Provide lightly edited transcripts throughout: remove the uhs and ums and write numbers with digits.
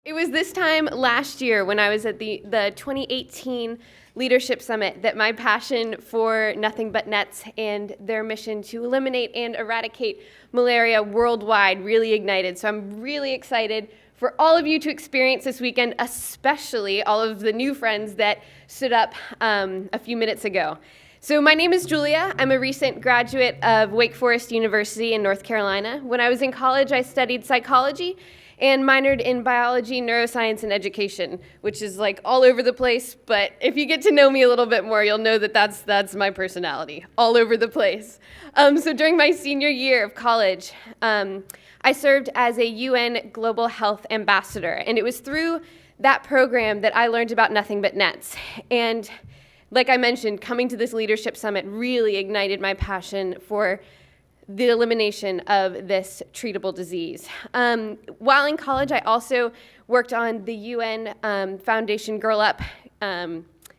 It was this time last year when I was at the 2018 Leadership Summit that my passion for Nothing But Nets and their mission to eliminate and eradicate malaria worldwide really ignited. So I'm really excited for all of you to experience this weekend, especially all of the new friends that stood up a few minutes ago. So my name is Julia. I'm a recent graduate of Wake Forest University in North Carolina. When I was in college, I studied psychology and minored in biology, neuroscience, and education, which is like all over the place. But if you get to know me a little bit more, you'll know that that's my personality, all over the place. So during my senior year of college, I served as a UN Global Health Ambassador, and it was through that program that I learned about Nothing But Nets. And like I mentioned, coming to this leadership summit really ignited my passion for the elimination of this treatable disease. While in college, I also worked on the UN Foundation Girl Up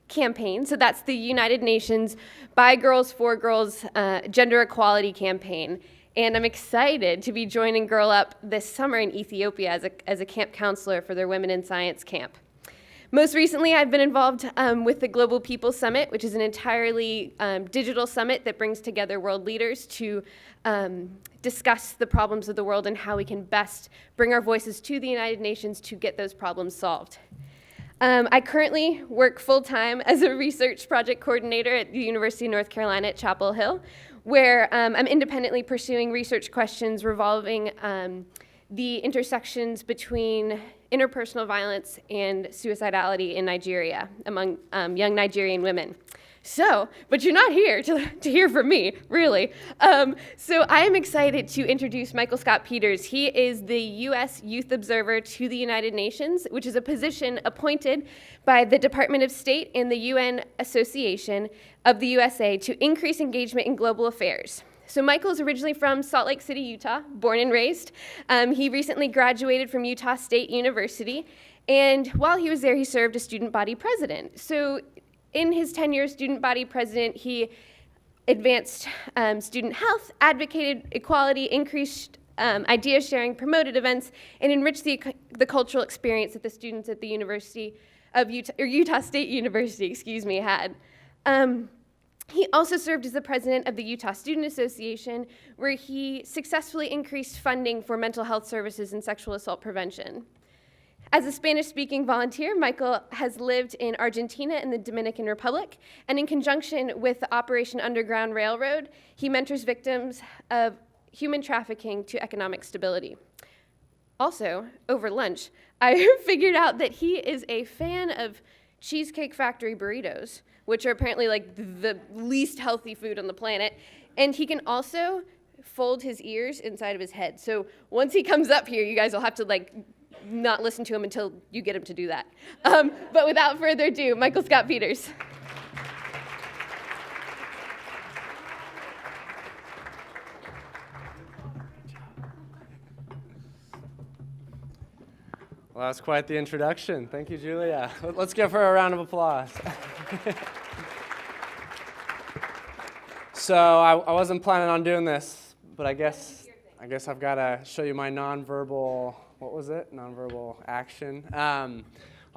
campaign. So that's the United Nations By Girls, For Girls Gender Equality campaign. And I'm excited to be joining Girl Up this summer in Ethiopia as a camp counselor for their Women in Science camp. Most recently, I've been involved with the Global People Summit, which is an entirely digital summit that brings together world leaders to discuss the problems of the world and how we can best bring our voices to the United Nations to get those problems solved. I currently work full-time as a research project coordinator at the University of North Carolina at Chapel Hill, where I'm independently pursuing research questions revolving the intersections between interpersonal violence and suicidality in Nigeria among young Nigerian women. So, but you're not here to hear from me, really. So I am excited to introduce Michael Scott Peters. He is the U.S. Youth Observer to the United Nations, which is a position appointed by the Department of State and the UN Association of the USA to increase engagement in global affairs. So Michael is originally from Salt Lake City, Utah, born and raised. He recently graduated from Utah State University, and while he was there, he served as student body president. So in his tenure as student body president, he advanced student health, advocated equality, increased idea sharing, promoted events, and enriched the cultural experience that the students at the University of Utah State University, had. He also served as the president of the Utah Student Association, where he successfully increased funding for mental health services and sexual assault prevention. As a Spanish-speaking volunteer, Michael has lived in Argentina and the Dominican Republic, and in conjunction with the Operation Underground Railroad, he mentors victims of human trafficking to economic stability. Also, over lunch, I figured out that he is a fan of Cheesecake Factory burritos, which are apparently like the least healthy food on the planet. And he can also fold his ears inside of his head. So once he comes up here, you guys will have to not listen to him until you get him to do that. But without further ado, Michael Scott Peters. Well, that's quite the introduction. Thank you, Julia. Let's give her a round of applause. So I wasn't planning on doing this, but I guess I've got to show you my nonverbal, nonverbal action. I'll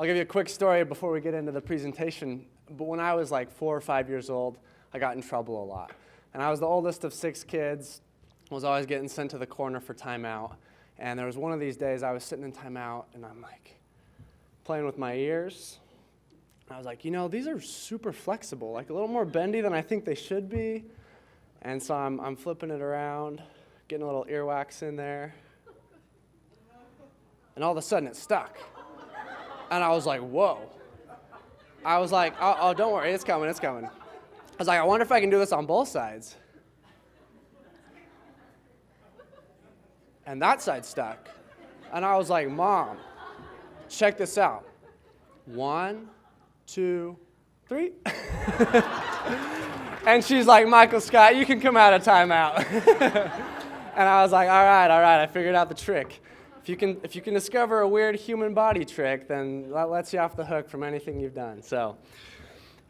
give you a quick story before we get into the presentation. But when I was like 4 or 5 years old, I got in trouble a lot. And I was the oldest of 6 kids. I was always getting sent to the corner for timeout. And there was one of these days I was sitting in timeout, and I'm like playing with my ears. I was like, these are super flexible, like a little more bendy than I think they should be. And so I'm flipping it around, getting a little earwax in there. And all of a sudden it stuck. And I was like, whoa. I was like, oh, don't worry, it's coming. I was like, I wonder if I can do this on both sides. And that side stuck. And I was like, Mom, check this out. 1, 2, 3. And she's like, Michael Scott, you can come out of timeout. And I was like, all right, I figured out the trick. If you can discover a weird human body trick, then that lets you off the hook from anything you've done. So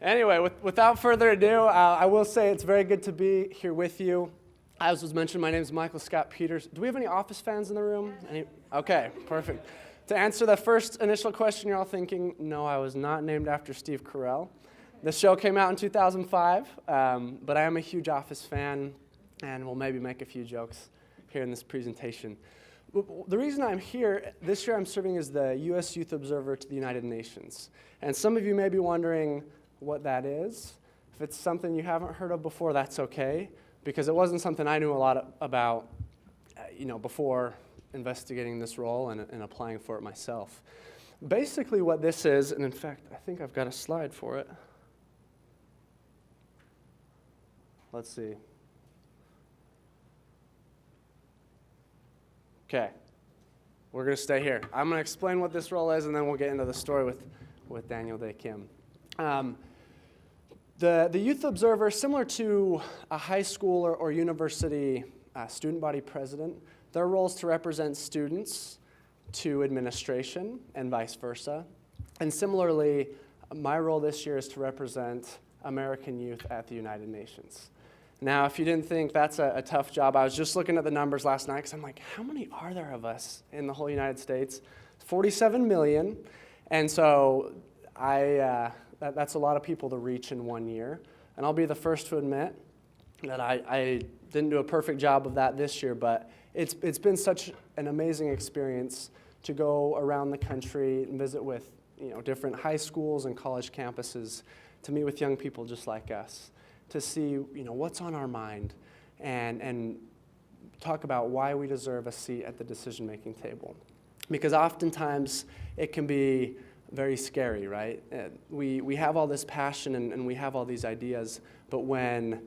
anyway, without further ado, I will say it's very good to be here with you. As was mentioned, my name is Michael Scott Peters. Do we have any Office fans in the room? Okay, perfect. To answer the first initial question, you're all thinking, no, I was not named after Steve Carell. The show came out in 2005, but I am a huge Office fan, and we'll maybe make a few jokes here in this presentation. The reason I'm here, this year I'm serving as the U.S. Youth Observer to the United Nations. And some of you may be wondering what that is. If it's something you haven't heard of before, that's okay, because it wasn't something I knew a lot about, before investigating this role and applying for it myself. Basically what this is, and in fact, I think I've got a slide for it. Let's see. Okay, we're going to stay here. I'm going to explain what this role is, and then we'll get into the story with Daniel Day Kim. The Youth Observer, similar to a high school or university student body president, their role is to represent students to administration and vice versa. And similarly, my role this year is to represent American youth at the United Nations. Now, if you didn't think that's a tough job, I was just looking at the numbers last night because I'm like, how many are there of us in the whole United States? 47 million. And so that's a lot of people to reach in 1 year. And I'll be the first to admit that I didn't do a perfect job of that this year, but it's been such an amazing experience to go around the country and visit with different high schools and college campuses, to meet with young people just like us, to see what's on our mind and talk about why we deserve a seat at the decision-making table. Because oftentimes it can be very scary, right? We have all this passion and we have all these ideas, but when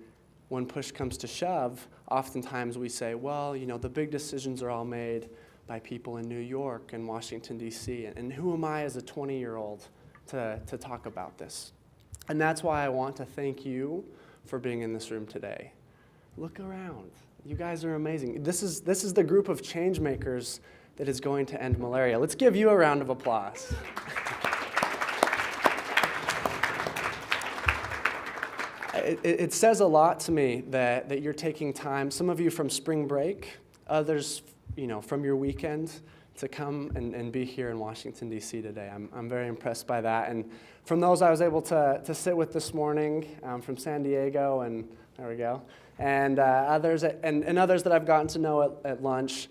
push comes to shove, oftentimes we say, well, the big decisions are all made by people in New York and Washington, D.C., and who am I as a 20-year-old to talk about this? And that's why I want to thank you for being in this room today. Look around. You guys are amazing. This is the group of change makers that is going to end malaria. Let's give you a round of applause. It says a lot to me that you're taking time, some of you from spring break, others from your weekend, to come and be here in Washington, D.C. today. I'm very impressed by that. And from those I was able to sit with this morning, from San Diego, and there we go, and others that I've gotten to know at lunch,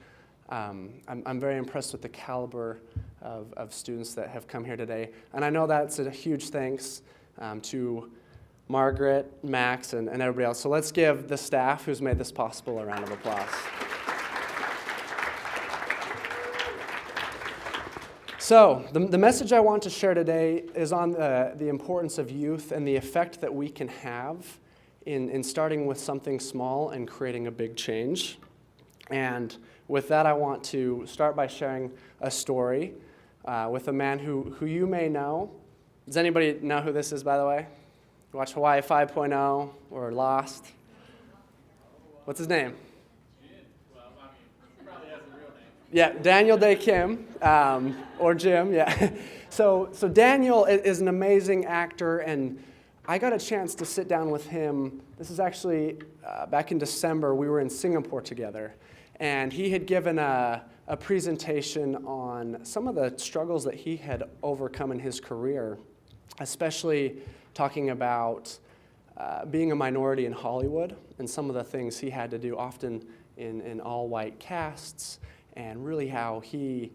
I'm very impressed with the caliber of students that have come here today. And I know that's a huge thanks to Margaret, Max, and everybody else. So let's give the staff who's made this possible a round of applause. So the message I want to share today is on the importance of youth and the effect that we can have in starting with something small and creating a big change. And with that, I want to start by sharing a story with a man who you may know. Does anybody know who this is, by the way? You watch Hawaii 5.0 or Lost? What's his name? Yeah, Daniel Day Kim, or Jim, yeah. So Daniel is an amazing actor, and I got a chance to sit down with him. This is actually back in December. We were in Singapore together, and he had given a presentation on some of the struggles that he had overcome in his career, especially talking about being a minority in Hollywood and some of the things he had to do, often in all-white casts, and really how he,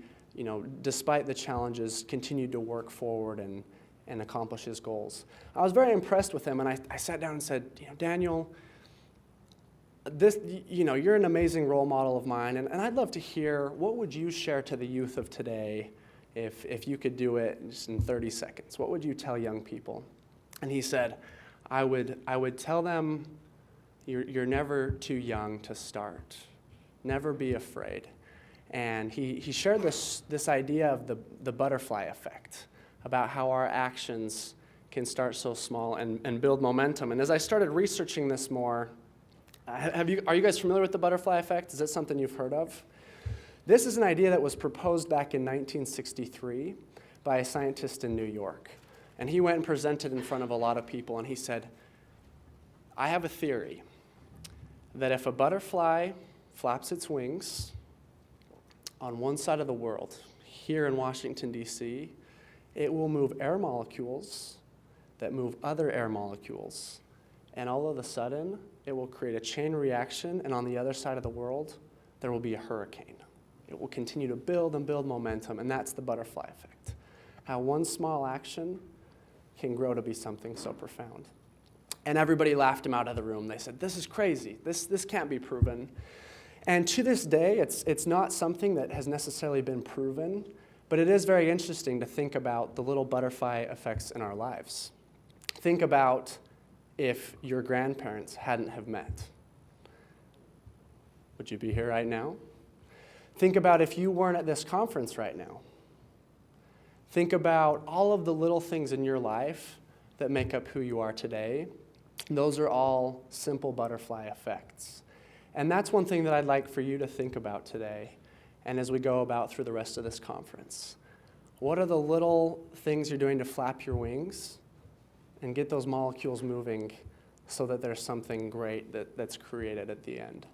despite the challenges, continued to work forward and accomplish his goals. I was very impressed with him, and I sat down and said, Daniel, you're an amazing role model of mine, and I'd love to hear, what would you share to the youth of today if you could do it just in 30 seconds? What would you tell young people? And he said, I would tell them, you're never too young to start. Never be afraid. And he shared this idea of the butterfly effect, about how our actions can start so small and build momentum. And as I started researching this more, are you guys familiar with the butterfly effect? Is that something you've heard of? This is an idea that was proposed back in 1963 by a scientist in New York. And he went and presented in front of a lot of people, and he said, I have a theory that if a butterfly flaps its wings on one side of the world, here in Washington, D.C., it will move air molecules that move other air molecules. And all of a sudden, it will create a chain reaction, and on the other side of the world, there will be a hurricane. It will continue to build and build momentum, and that's the butterfly effect. How one small action can grow to be something so profound. And everybody laughed him out of the room. They said, this is crazy. This can't be proven. And to this day, it's not something that has necessarily been proven, but it is very interesting to think about the little butterfly effects in our lives. Think about if your grandparents hadn't have met. Would you be here right now? Think about if you weren't at this conference right now. Think about all of the little things in your life that make up who you are today. Those are all simple butterfly effects. And that's one thing that I'd like for you to think about today and as we go about through the rest of this conference. What are the little things you're doing to flap your wings and get those molecules moving so that there's something great that's created at the end?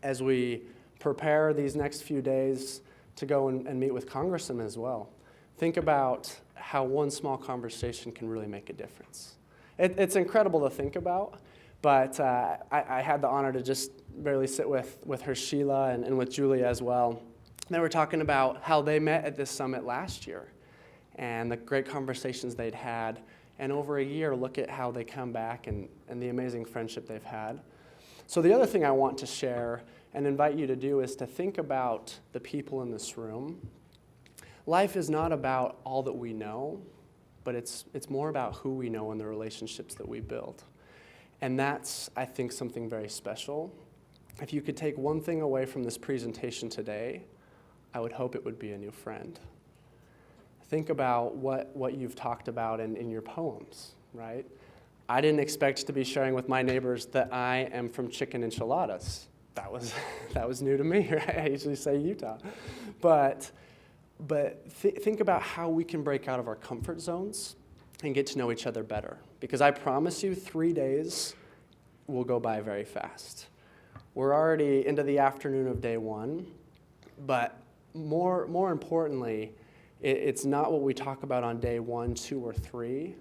As we prepare these next few days to go and meet with congressmen as well, think about how one small conversation can really make a difference. It's incredible to think about, but I had the honor to just barely sit with her, Sheila, and with Julia as well. They were talking about how they met at this summit last year and the great conversations they'd had. And over a year, look at how they come back and the amazing friendship they've had. So the other thing I want to share and invite you to do is to think about the people in this room. Life is not about all that we know, but it's more about who we know and the relationships that we build. And that's, I think, something very special. If you could take one thing away from this presentation today, I would hope it would be a new friend. Think about what you've talked about in your poems, right? I didn't expect to be sharing with my neighbors that I am from chicken enchiladas. That was new to me, right? I usually say Utah. But think about how we can break out of our comfort zones and get to know each other better. Because I promise you, 3 days will go by very fast. We're already into the afternoon of day one, but more importantly, it's not what we talk about on day 1, 2, or 3.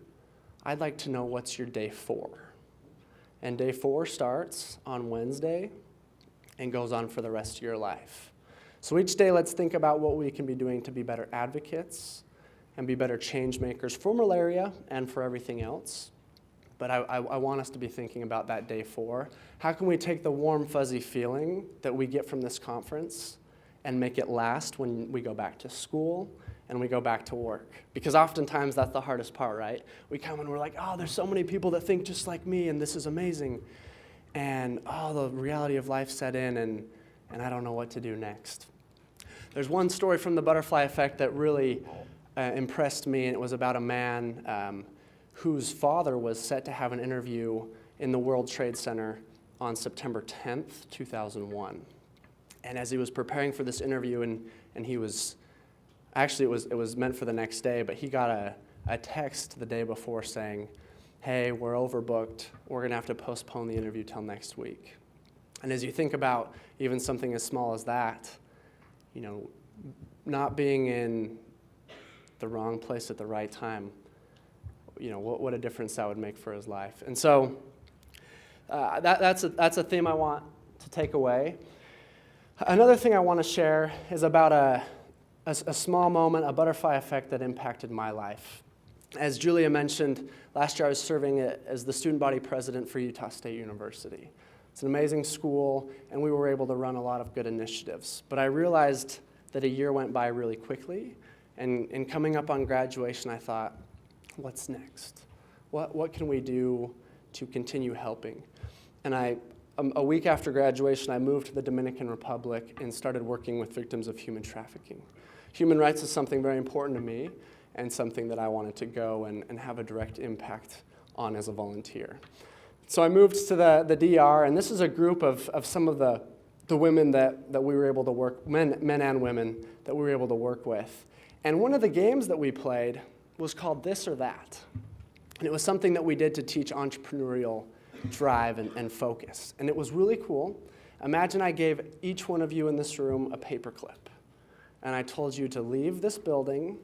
I'd like to know what's your day 4. And day 4 starts on Wednesday and goes on for the rest of your life. So each day, let's think about what we can be doing to be better advocates and be better change makers for malaria and for everything else. But I want us to be thinking about that day 4. How can we take the warm, fuzzy feeling that we get from this conference and make it last when we go back to school and we go back to work? Because oftentimes that's the hardest part, right? We come and we're like, oh, there's so many people that think just like me and this is amazing. And the reality of life set in and I don't know what to do next. There's one story from the butterfly effect that really impressed me, and it was about a man whose father was set to have an interview in the World Trade Center on September 10th, 2001. And as he was preparing for this interview, and he was, actually it was meant for the next day, but he got a text the day before saying, hey, we're overbooked. We're going to have to postpone the interview till next week. And as you think about even something as small as that, not being in the wrong place at the right time, what a difference that would make for his life. And so that's a theme I want to take away. Another thing I want to share is about a small moment, a butterfly effect that impacted my life. As Julia mentioned, last year I was serving as the student body president for Utah State University. It's an amazing school, and we were able to run a lot of good initiatives. But I realized that a year went by really quickly, and coming up on graduation, I thought, what's next? What can we do to continue helping? And a week after graduation, I moved to the Dominican Republic and started working with victims of human trafficking. Human rights is something very important to me and something that I wanted to go and have a direct impact on as a volunteer. So I moved to the DR, and this is a group of some of the women that we were able to work, men and women, that we were able to work with. And one of the games that we played was called This or That. And it was something that we did to teach entrepreneurial drive and focus. And it was really cool. Imagine I gave each one of you in this room a paperclip. and I told you to leave this building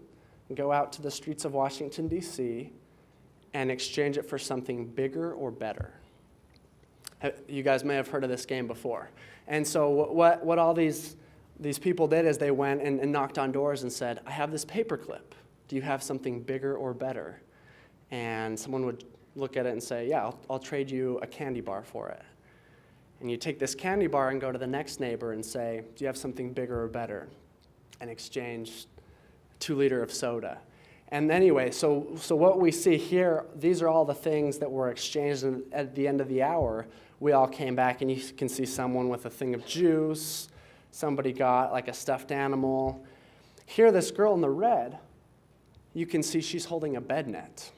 and go out to the streets of Washington, D.C., and exchange it for something bigger or better. You guys may have heard of this game before. And so what all these people did is they went and knocked on doors and said, I have this paperclip. Do you have something bigger or better? And someone would look at it and say, yeah, I'll trade you a candy bar for it. And you take this candy bar and go to the next neighbor and say, do you have something bigger or better? And exchange 2 liters of soda. And anyway, so what we see here, these are all the things that were exchanged, and at the end of the hour, we all came back, and you can see someone with a thing of juice, somebody got like a stuffed animal. Here, this girl in the red, you can see she's holding a bed net.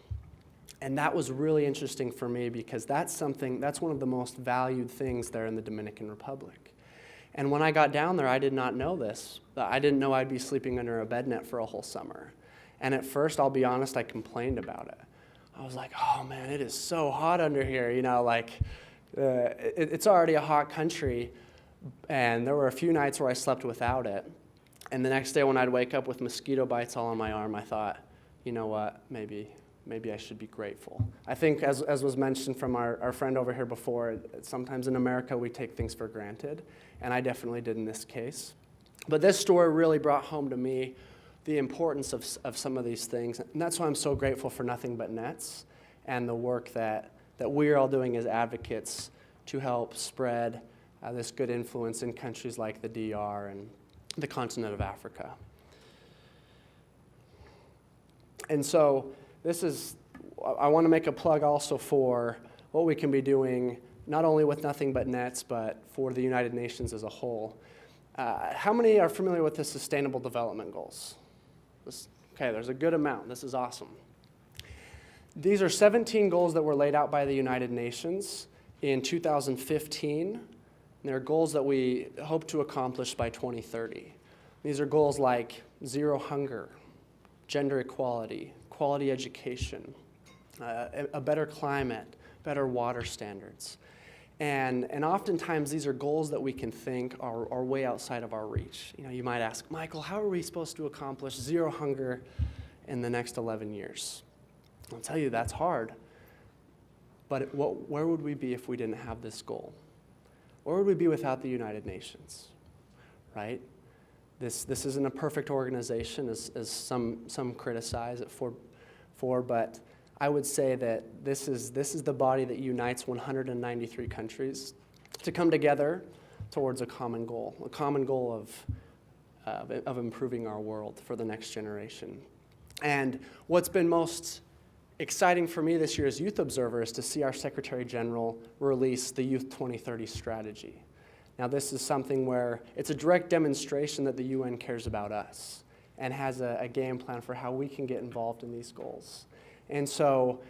And that was really interesting for me because that's one of the most valued things there in the Dominican Republic. And when I got down there, I did not know this. I didn't know I'd be sleeping under a bed net for a whole summer. And at first, I'll be honest, I complained about it. I was like, oh man, it is so hot under here. It's already a hot country. And there were a few nights where I slept without it. And the next day when I'd wake up with mosquito bites all on my arm, I thought, you know what, maybe I should be grateful. I think as was mentioned from our friend over here before, sometimes in America we take things for granted. And I definitely did in this case. But this story really brought home to me the importance of some of these things. And that's why I'm so grateful for Nothing But Nets and the work that we're all doing as advocates to help spread this good influence in countries like the DR and the continent of Africa. And so I want to make a plug also for what we can be doing, not only with Nothing But Nets, but for the United Nations as a whole. How many are familiar with the Sustainable Development Goals? Okay, there's a good amount. This is awesome. These are 17 goals that were laid out by the United Nations in 2015. And they're goals that we hope to accomplish by 2030. These are goals like zero hunger, gender equality, quality education, a better climate, better water standards. And oftentimes these are goals that we can think are way outside of our reach. You might ask, Michael, how are we supposed to accomplish zero hunger in the next 11 years? I'll tell you, that's hard. But where would we be if we didn't have this goal? Where would we be without the United Nations, right? This isn't a perfect organization, as some criticize it for, but I would say that this is the body that unites 193 countries to come together towards a common goal of improving our world for the next generation. And what's been most exciting for me this year as youth observer is to see our Secretary General release the Youth 2030 strategy. Now, this is something where it's a direct demonstration that the UN cares about us and has a game plan for how we can get involved in these goals. And so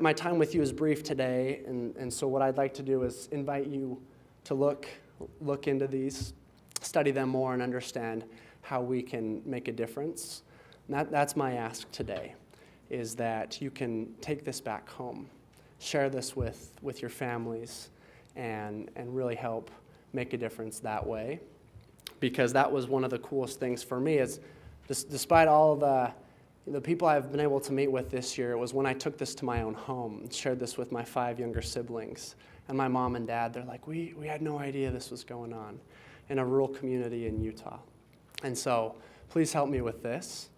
my time with you is brief today, and so what I'd like to do is invite you to look into these, study them more, and understand how we can make a difference. And that's my ask today, is that you can take this back home, share this with your families, and really help make a difference that way. Because that was one of the coolest things for me is, despite all the people I've been able to meet with this year, it was when I took this to my own home and shared this with my 5 younger siblings. And my mom and dad, they're like, we had no idea this was going on in a rural community in Utah. And so please help me with this.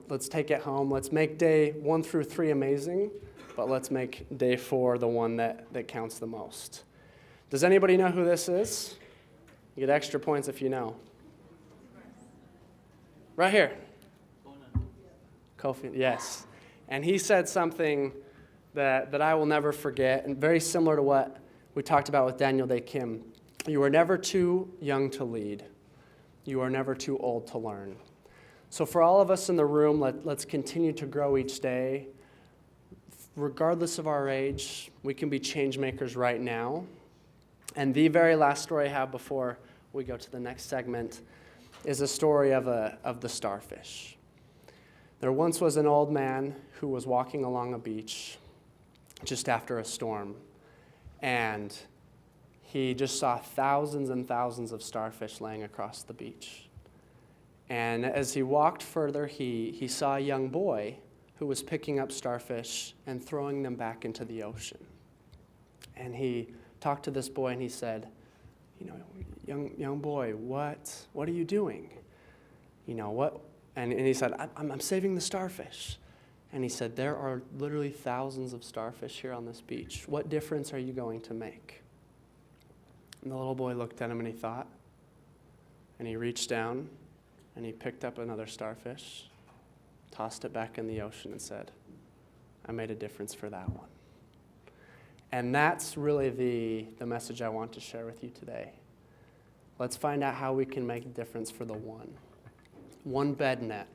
Let's take it home. Let's make day 1 through 3 amazing, but let's make day 4 the one that counts the most. Does anybody know who this is? You get extra points if you know. Right here. Kofi, yes. And he said something that I will never forget, and very similar to what we talked about with Daniel Day Kim. You are never too young to lead. You are never too old to learn. So for all of us in the room, let's continue to grow each day. Regardless of our age, we can be change makers right now. And the very last story I have before we go to the next segment is a story of the starfish. There once was an old man who was walking along a beach just after a storm, and he just saw thousands and thousands of starfish laying across the beach. And as he walked further, he saw a young boy who was picking up starfish and throwing them back into the ocean. And he talked to this boy and he said, young boy, what are you doing? What? And he said, I'm saving the starfish. And he said, there are literally thousands of starfish here on this beach. What difference are you going to make? And the little boy looked at him and he thought, and he reached down and he picked up another starfish, tossed it back in the ocean and said, I made a difference for that one. And that's really the message I want to share with you today. Let's find out how we can make a difference for the one. One bed net,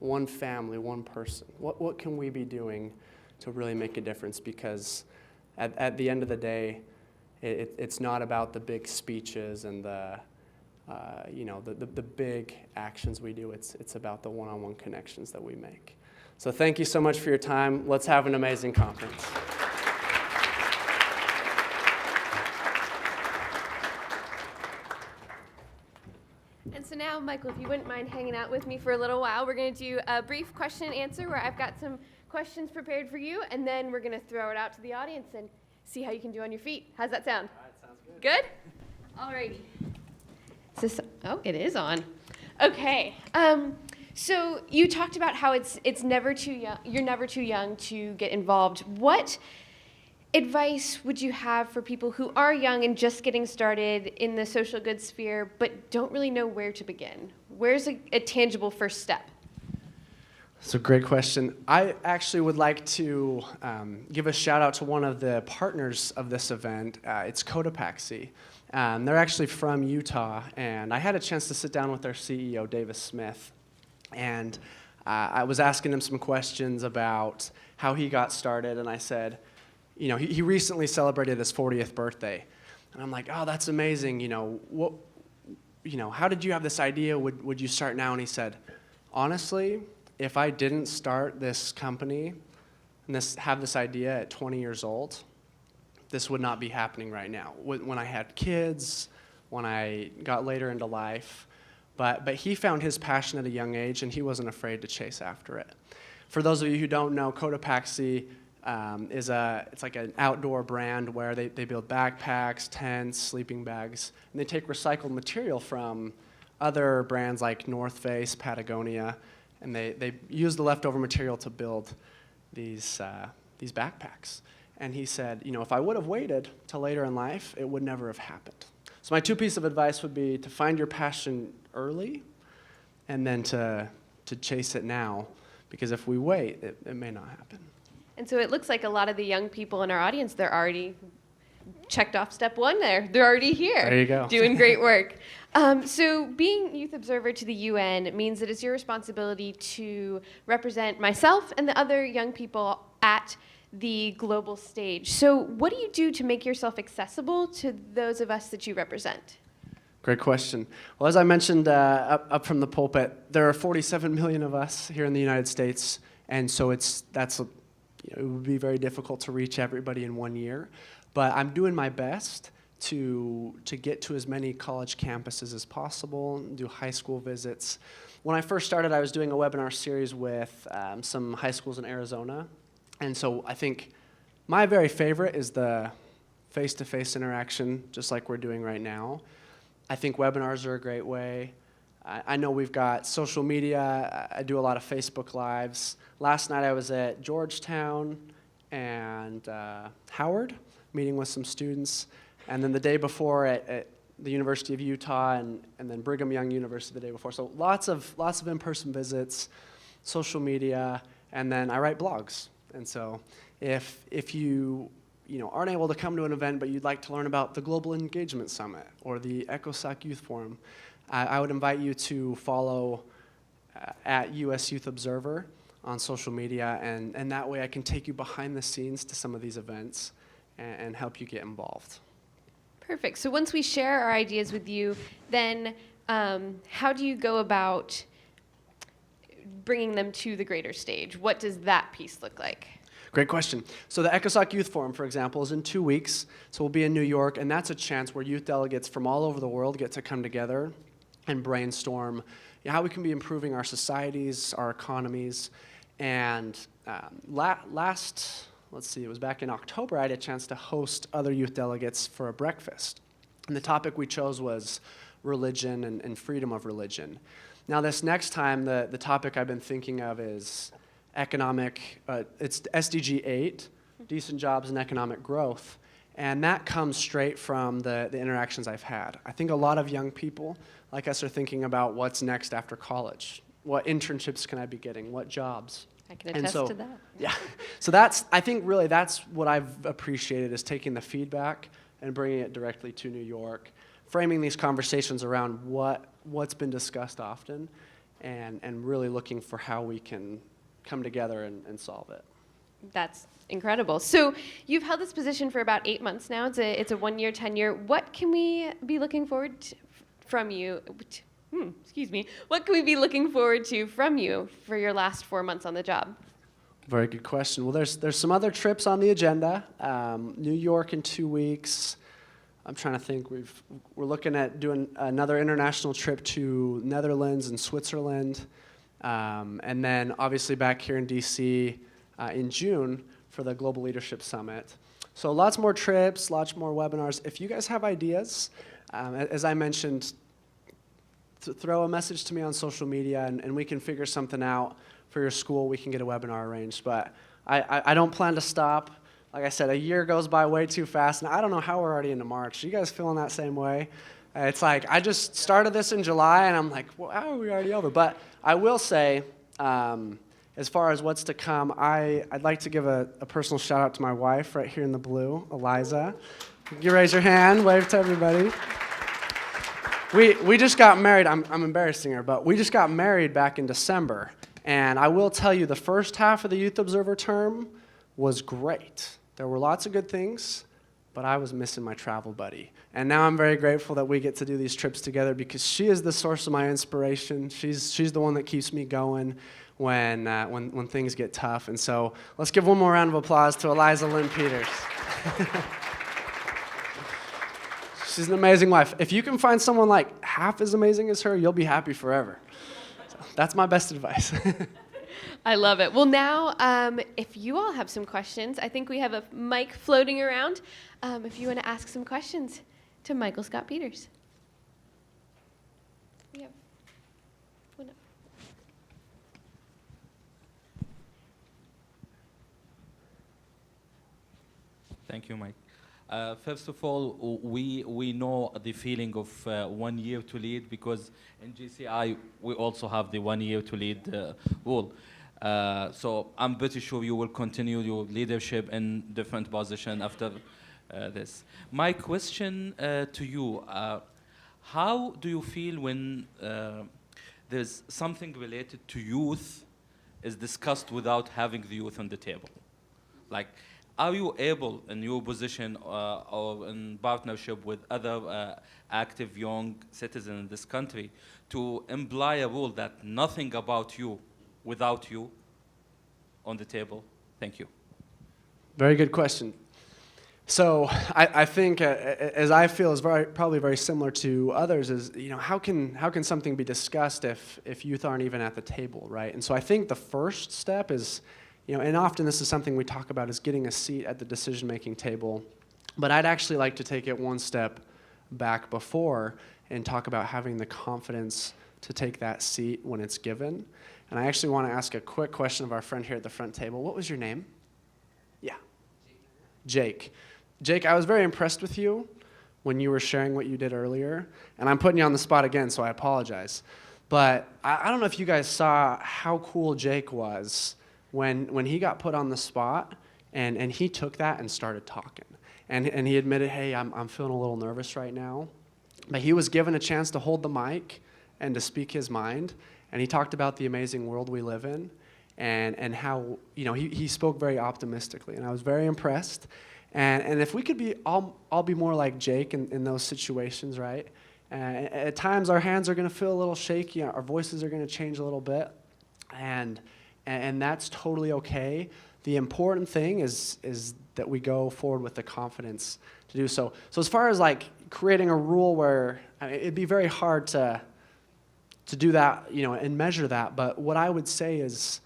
one family, one person. What can we be doing to really make a difference? Because at the end of the day, it's not about the big speeches and the big actions we do. It's about the one-on-one connections that we make. So thank you so much for your time. Let's have an amazing conference. And so now, Michael, if you wouldn't mind hanging out with me for a little while, we're going to do a brief question and answer where I've got some questions prepared for you, and then we're going to throw it out to the audience and see how you can do on your feet. How's that sound? All right, sounds good. Good? All righty. It is on. Okay. So you talked about how it's never too young. You're never too young to get involved. What advice would you have for people who are young and just getting started in the social good sphere, but don't really know where to begin? Where's a tangible first step? That's a great question. I actually would like to give a shout out to one of the partners of this event. It's Cotopaxi. They're actually from Utah, and I had a chance to sit down with their CEO, Davis Smith, and I was asking him some questions about how he got started, and I said, he recently celebrated his 40th birthday, and I'm like, oh, that's amazing. How did you have this idea? Would you start now? And he said, honestly, if I didn't start this company and have this idea at 20 years old, this would not be happening right now. When I had kids, when I got later into life, but he found his passion at a young age, and he wasn't afraid to chase after it. For those of you who don't know, Cotopaxi it's like an outdoor brand where they build backpacks, tents, sleeping bags, and they take recycled material from other brands like North Face, Patagonia, and they use the leftover material to build these backpacks. And he said, if I would have waited till later in life, it would never have happened. So my two pieces of advice would be to find your passion early, and then to chase it now, because if we wait, it may not happen. And so it looks like a lot of the young people in our audience, they're already checked off step one there. They're already here. There you go. Doing great work. So being youth observer to the UN means that it's your responsibility to represent myself and the other young people at the global stage. So what do you do to make yourself accessible to those of us that you represent? Great question. Well, as I mentioned up from the pulpit, there are 47 million of us here in the United States, and so it would be very difficult to reach everybody in 1 year. But I'm doing my best to get to as many college campuses as possible, do high school visits. When I first started, I was doing a webinar series with some high schools in Arizona. And so I think my very favorite is the face-to-face interaction, just like we're doing right now. I think webinars are a great way. I know we've got social media. I do a lot of Facebook Lives. Last night I was at Georgetown and Howard, meeting with some students. And then the day before at the University of Utah and then Brigham Young University the day before. So lots of in-person visits, social media, and then I write blogs. And so if you aren't able to come to an event but you'd like to learn about the Global Engagement Summit or the ECOSOC Youth Forum, I would invite you to follow at US Youth Observer on social media, and that way I can take you behind the scenes to some of these events and help you get involved. Perfect. So once we share our ideas with you, then how do you go about bringing them to the greater stage? What does that piece look like? Great question. So the ECOSOC Youth Forum, for example, is in 2 weeks. So we'll be in New York, and that's a chance where youth delegates from all over the world get to come together and brainstorm how we can be improving our societies, our economies. And let's see, it was back in October, I had a chance to host other youth delegates for a breakfast. And the topic we chose was religion and freedom of religion. Now this next time, the topic I've been thinking of is economic, it's SDG 8, decent jobs and economic growth. And that comes straight from the interactions I've had. I think a lot of young people like us are thinking about what's next after college. What internships can I be getting? What jobs? I can attest to that. Yeah. So I think really that's what I've appreciated, is taking the feedback and bringing it directly to New York, framing these conversations around what's been discussed often, and really looking for how we can come together and solve it. That's incredible. So you've held this position for about 8 months now. It's a one-year tenure. What can we be looking forward to from you? What can we be looking forward to from you for your last 4 months on the job? Very good question. Well, there's some other trips on the agenda. New York in 2 weeks. I'm trying to think. We're looking at doing another international trip to Netherlands and Switzerland, and then obviously back here in DC in June for the Global Leadership Summit. So lots more trips, lots more webinars. If you guys have ideas, as I mentioned, throw a message to me on social media, and we can figure something out for your school. We can get a webinar arranged. But I don't plan to stop. Like I said, a year goes by way too fast, and I don't know how we're already into March. You guys feeling that same way? It's like I just started this in July, and I'm like, well, how are we already over? But I will say, as far as what's to come, I'd like to give a personal shout out to my wife right here in the blue, Eliza. You raise your hand, wave to everybody. We just got married. I'm embarrassing her, but we just got married back in December. And I will tell you, the first half of the Youth Observer term was great. There were lots of good things, but I was missing my travel buddy. And now I'm very grateful that we get to do these trips together, because she is the source of my inspiration. She's the one that keeps me going when things get tough. And so let's give one more round of applause to Eliza Lynn Peters. She's an amazing wife. If you can find someone like half as amazing as her, you'll be happy forever. So that's my best advice. I love it. Well, now, if you all have some questions, I think we have a mic floating around. If you want to ask some questions to Michael Scott Peters. We have one up. Thank you, Mike. First of all, we know the feeling of 1 year to lead, because in GCI we also have the 1 year to lead rule. So I'm pretty sure you will continue your leadership in different positions after this. My question to you, how do you feel when there's something related to youth is discussed without having the youth on the table? Like, are you able, in your position or in partnership with other active young citizens in this country, to imply a rule that nothing about you without you on the table? Thank you. Very good question. So I think, as I feel, is probably very similar to others, is, how can something be discussed if youth aren't even at the table, right? And so I think the first step is, and often this is something we talk about, is getting a seat at the decision-making table. But I'd actually like to take it one step back before and talk about having the confidence to take that seat when it's given. And I actually want to ask a quick question of our friend here at the front table. What was your name? Yeah. Jake. Jake, I was very impressed with you when you were sharing what you did earlier. And I'm putting you on the spot again, so I apologize. But I don't know if you guys saw how cool Jake was when he got put on the spot, and he took that and started talking. And he admitted, hey, I'm feeling a little nervous right now. But he was given a chance to hold the mic and to speak his mind. And he talked about the amazing world we live in, and how, he spoke very optimistically. And I was very impressed. And if we could all be more like Jake in those situations, right? At times our hands are going to feel a little shaky, our voices are going to change a little bit. And that's totally okay. The important thing is that we go forward with the confidence to do so. So as far as like creating a rule where, it'd be very hard to do that, and measure that. But what I would say is,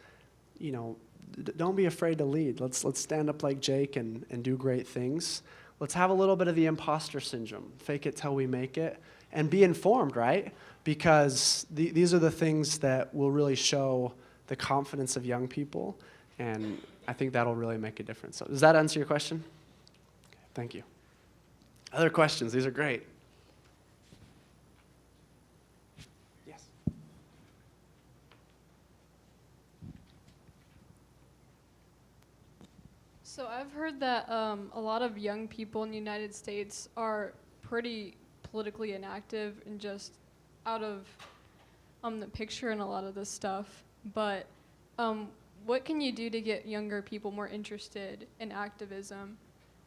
don't be afraid to lead. Let's stand up like Jake and do great things. Let's have a little bit of the imposter syndrome. Fake it till we make it. And be informed, right? Because these are the things that will really show the confidence of young people. And I think that'll really make a difference. So does that answer your question? Okay, thank you. Other questions? These are great. Yes. So I've heard that a lot of young people in the United States are pretty politically inactive and just out of the picture in a lot of this stuff. But what can you do to get younger people more interested in activism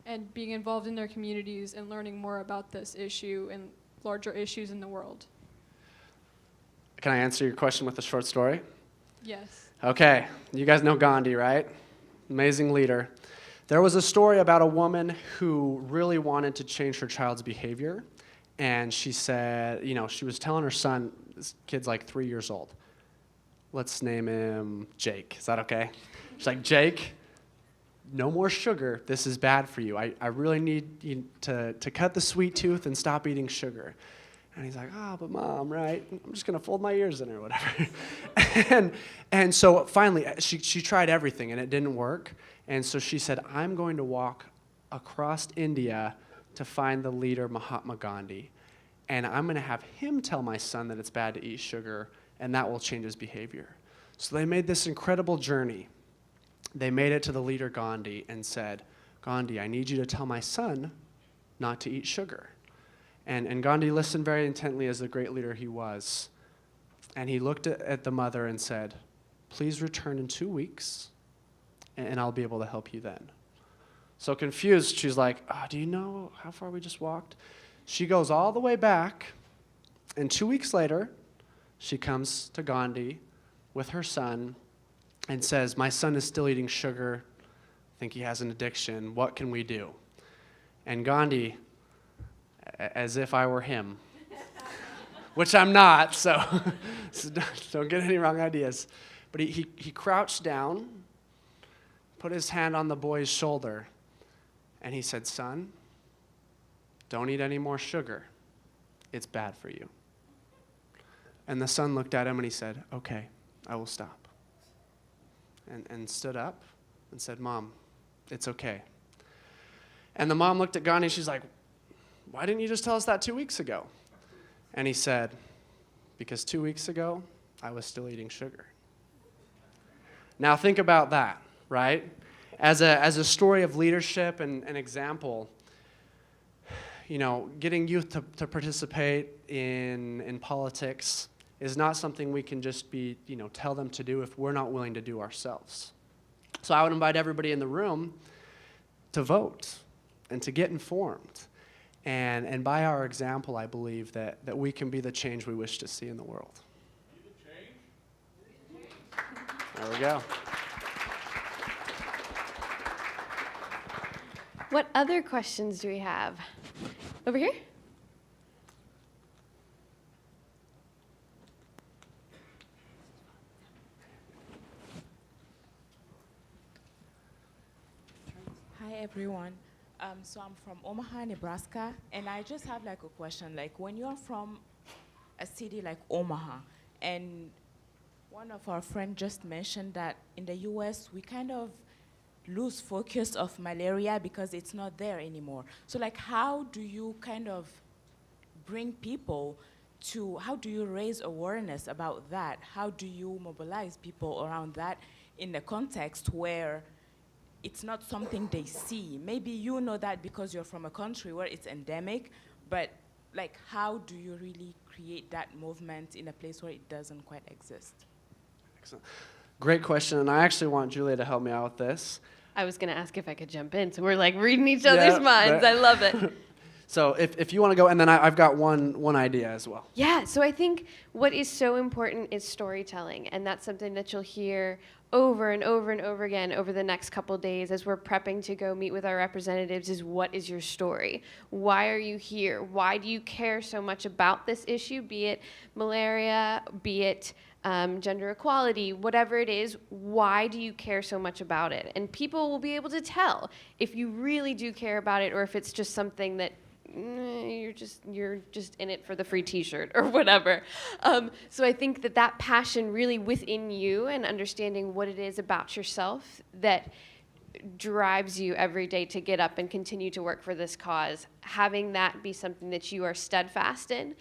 and being involved in their communities and learning more about this issue and larger issues in the world? Can I answer your question with a short story? Yes. Okay, you guys know Gandhi, right? Amazing leader. There was a story about a woman who really wanted to change her child's behavior, and she said, she was telling her son, this kid's like 3 years old, let's name him Jake. Is that okay? She's like, Jake, no more sugar. This is bad for you. I really need you to cut the sweet tooth and stop eating sugar. And he's like, but Mom, right? I'm just going to fold my ears in or whatever. and so finally, she tried everything, and it didn't work. And so she said, I'm going to walk across India to find the leader, Mahatma Gandhi. And I'm going to have him tell my son that it's bad to eat sugar, and that will change his behavior. So they made this incredible journey. They made it to the leader, Gandhi, and said, Gandhi, I need you to tell my son not to eat sugar. And Gandhi listened very intently as the great leader he was. And he looked at the mother and said, please return in 2 weeks, and I'll be able to help you then. So confused, she's like, do you know how far we just walked? She goes all the way back, and 2 weeks later, she comes to Gandhi with her son and says, my son is still eating sugar. I think he has an addiction. What can we do? And Gandhi, as if I were him, which I'm not, so don't get any wrong ideas. But he crouched down, put his hand on the boy's shoulder, and he said, son, don't eat any more sugar. It's bad for you. And the son looked at him and he said, okay, I will stop. And stood up and said, Mom, it's okay. And the mom looked at Gandhi and she's like, why didn't you just tell us that 2 weeks ago? And he said, because 2 weeks ago, I was still eating sugar. Now think about that, right? As a story of leadership and an example, getting youth to participate in politics is not something we can just tell them to do if we're not willing to do ourselves. So I would invite everybody in the room to vote and to get informed. And by our example, I believe that we can be the change we wish to see in the world. There we go. What other questions do we have? Over here? Hi everyone. So I'm from Omaha, Nebraska, and I just have like a question. Like when you're from a city like Omaha, and one of our friends just mentioned that in the US we kind of lose focus of malaria because it's not there anymore. So like how do you kind of bring people to, how do you raise awareness about that? How do you mobilize people around that in a context where it's not something they see? Maybe you know that because you're from a country where it's endemic, but like how do you really create that movement in a place where it doesn't quite exist? Excellent. Great question, and I actually want Julia to help me out with this. I was going to ask if I could jump in, so we're like reading each other's minds. I love it. So if you want to go, and then I've got one idea as well. Yeah, so I think what is so important is storytelling, and that's something that you'll hear over and over and over again over the next couple days as we're prepping to go meet with our representatives is what is your story? Why are you here? Why do you care so much about this issue, be it malaria, be it gender equality, whatever it is, why do you care so much about it? And people will be able to tell if you really do care about it or if it's just something that you're just in it for the free t-shirt or whatever. So I think that passion really within you and understanding what it is about yourself that drives you every day to get up and continue to work for this cause, having that be something that you are steadfast in,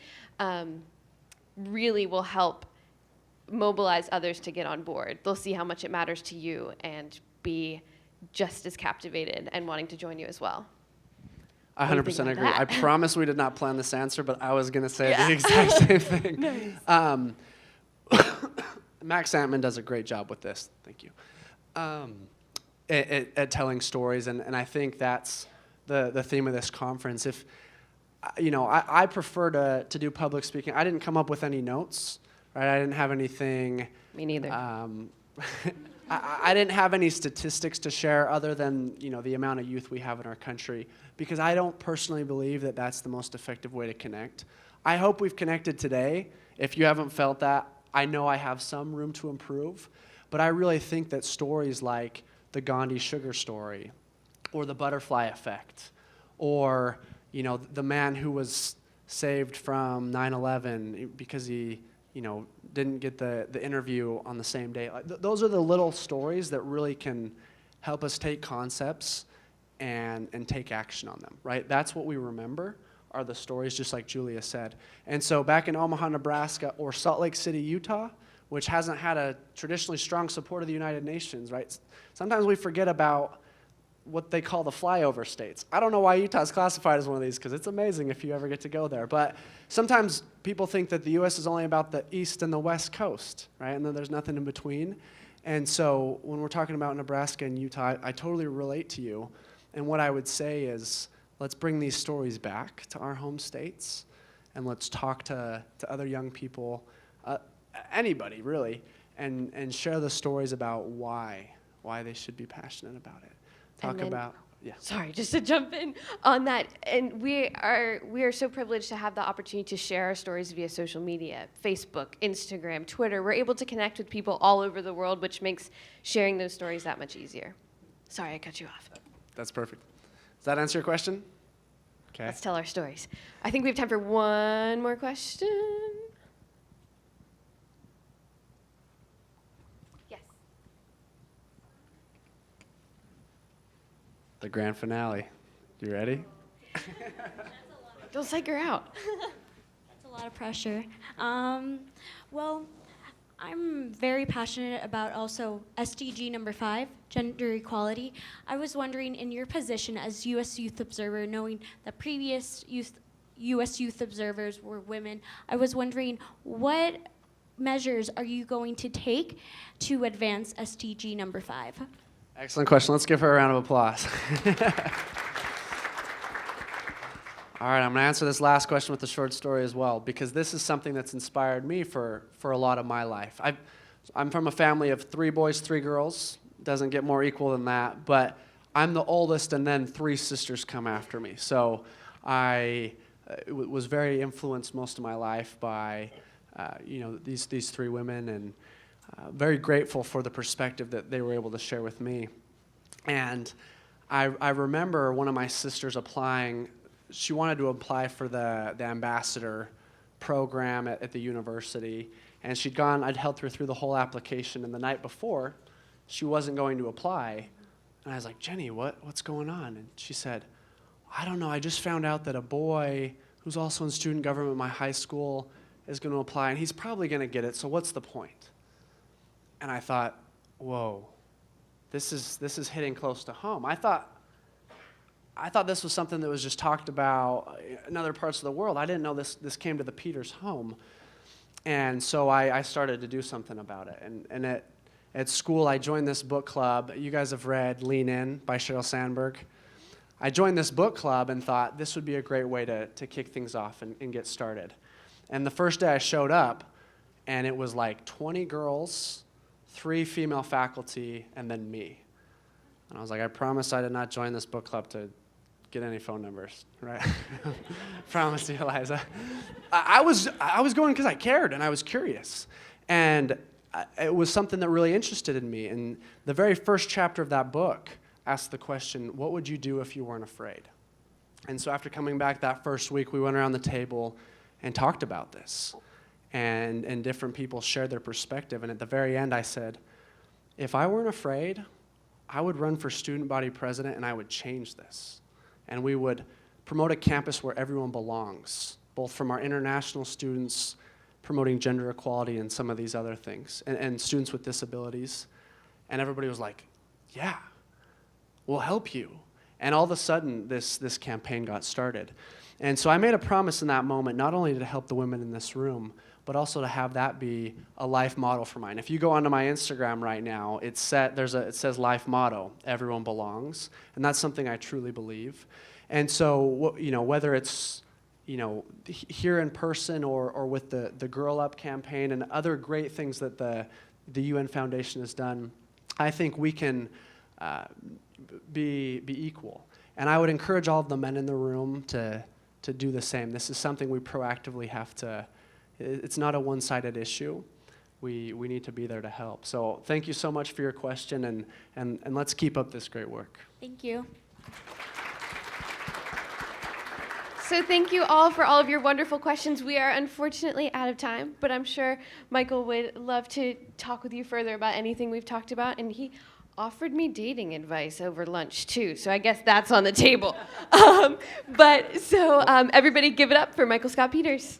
really will help mobilize others to get on board. They'll see how much it matters to you and be just as captivated and wanting to join you as well. I 100% agree. I promise we did not plan this answer, but I was going to say Yeah. the exact same thing. Nice. Max Antman does a great job with this. Thank you. At telling stories, and I think that's the theme of this conference. If I prefer to do public speaking. I didn't come up with any notes, right? I didn't have anything. Me neither. I didn't have any statistics to share other than the amount of youth we have in our country, because I don't personally believe that that's the most effective way to connect. I hope we've connected today. If you haven't felt that, I know I have some room to improve, but I really think that stories like the Gandhi sugar story or the butterfly effect or the man who was saved from 9/11 because he didn't get the interview on the same day. Those are the little stories that really can help us take concepts and take action on them, right? That's what we remember are the stories, just like Julia said. And so back in Omaha, Nebraska, or Salt Lake City, Utah, which hasn't had a traditionally strong support of the United Nations, right? Sometimes we forget about what they call the flyover states. I don't know why Utah's classified as one of these, because it's amazing if you ever get to go there. But sometimes people think that the U.S. is only about the east and the west coast, right? And then there's nothing in between. And so when we're talking about Nebraska and Utah, I totally relate to you. And what I would say is, let's bring these stories back to our home states, and let's talk to other young people, anybody really, and share the stories about why they should be passionate about it. Sorry, just to jump in on that. And we are so privileged to have the opportunity to share our stories via social media, Facebook, Instagram, Twitter. We're able to connect with people all over the world, which makes sharing those stories that much easier. Sorry, I cut you off. That's perfect. Does that answer your question? Okay. Let's tell our stories. I think we have time for one more question. Yes. The grand finale. You ready? Don't psych her out. That's a lot of pressure. Well, I'm very passionate about also SDG number 5, gender equality. I was wondering, in your position as U.S. Youth Observer, knowing that previous U.S. Youth Observers were women, I was wondering what measures are you going to take to advance SDG number 5? Excellent question. Let's give her a round of applause. All right, I'm going to answer this last question with a short story as well, because this is something that's inspired me for a lot of my life. I'm from a family of 3 boys, 3 girls. Doesn't get more equal than that, but I'm the oldest, and then 3 sisters come after me. So I was very influenced most of my life by these 3 women, and very grateful for the perspective that they were able to share with me. And I remember one of my sisters applying. She wanted to apply for the ambassador program at the university, and I'd helped her through the whole application, and the night before, she wasn't going to apply. And I was like, Jenny, what's going on? And she said, I don't know, I just found out that a boy who's also in student government at my high school is going to apply, and he's probably going to get it, so what's the point? And I thought, whoa, this is hitting close to home. I thought this was something that was just talked about in other parts of the world. I didn't know this came to the Peters home. And so I started to do something about it. And at school, I joined this book club. You guys have read Lean In by Sheryl Sandberg. I joined this book club and thought this would be a great way to kick things off and get started. And the first day I showed up, and it was like 20 girls, 3 female faculty, and then me. And I was like, I promise I did not join this book club to get any phone numbers, right? Promise you, Eliza. I was going because I cared and I was curious. And it was something that really interested in me. And the very first chapter of that book asked the question, what would you do if you weren't afraid? And so after coming back that first week, we went around the table and talked about this. And different people shared their perspective. And at the very end, I said, if I weren't afraid, I would run for student body president and I would change this. And we would promote a campus where everyone belongs, both from our international students, promoting gender equality and some of these other things, and students with disabilities. And everybody was like, yeah, we'll help you. And all of a sudden, this campaign got started. And so I made a promise in that moment, not only to help the women in this room, but also to have that be a life model for mine. If you go onto my Instagram right now, it says life motto, everyone belongs, and that's something I truly believe. And so, whether it's here in person or with the Girl Up campaign and other great things that the UN Foundation has done, I think we can be equal. And I would encourage all of the men in the room to do the same. This is something we proactively have to. It's not a one-sided issue. We need to be there to help. So thank you so much for your question, and let's keep up this great work. Thank you. So thank you all for all of your wonderful questions. We are unfortunately out of time, but I'm sure Michael would love to talk with you further about anything we've talked about, and he offered me dating advice over lunch too, so I guess that's on the table. Everybody give it up for Michael Scott Peters.